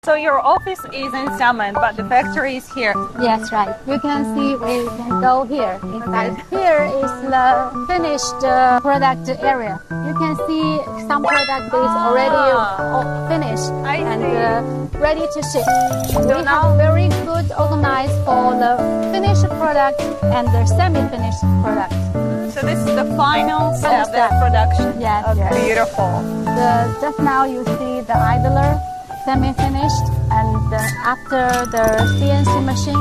So your office is in Xiamen, but the factory is here. Yes, right. You can see we can go here. Inside here is the finished product area. You can see some product is already finished and ready to ship. We have very good organized for the finished product and the semi-finished product. So this is the final step of production. Yes, okay. Yes. Beautiful. Just now you see the idler semi-finished, and after the CNC machine.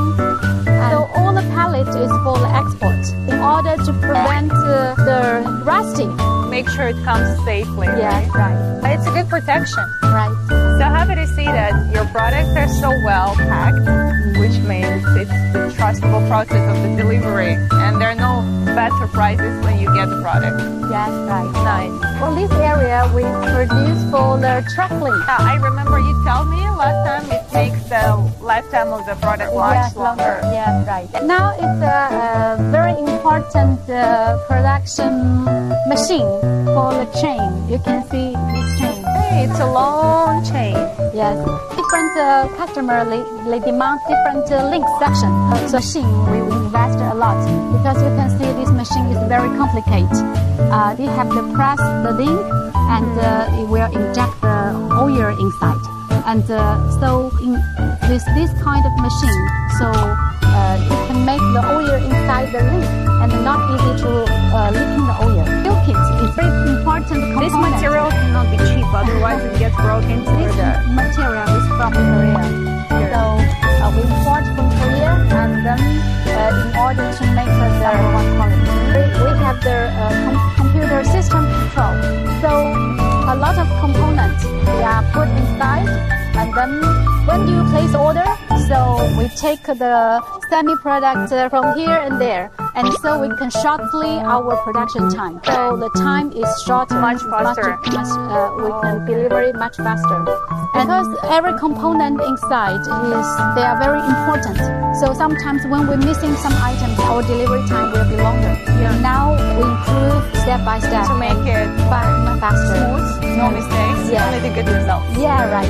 So all the pallet is for the export in order to prevent the rusting. Make sure it comes safely. Yes, right. It's a good protection. Right. So happy to see that your products are so well packed, which means it's the trustable process of the delivery, and there are no bad surprises when you get the product. Yes, right. Nice. For this area, we produce for the traveling. I remember you told me last time it makes the lifetime of the product much longer. Yes, right. Now it's a very important production machine for the chain. You can see this chain. Hey, it's a long chain. Yes. Different customer, they demand different link section. So machine, we invest a lot because you can see this machine is very complicated. They have to press the link and it will inject the oil inside. And so with this kind of machine, so it can make the oil inside the link and not easy to leaking the oil. Silk kit is very important component. This material cannot be cheap, otherwise it gets broken. This material is from Korea. So we import from Korea, and then in order to make the number one quality, we have the computer system control. So a lot of components they are put inside, and then when do you place order? So we take the semi-product from here and there, and so we can shortly our production time. So the time is shorter, much faster. We can deliver it much faster. Because every component inside they are very important. So sometimes when we're missing some items, our delivery time will be longer. Yeah. Now we improve step by step to make it faster. Smooth, no mistakes, Yeah. only the good results. Yeah, right.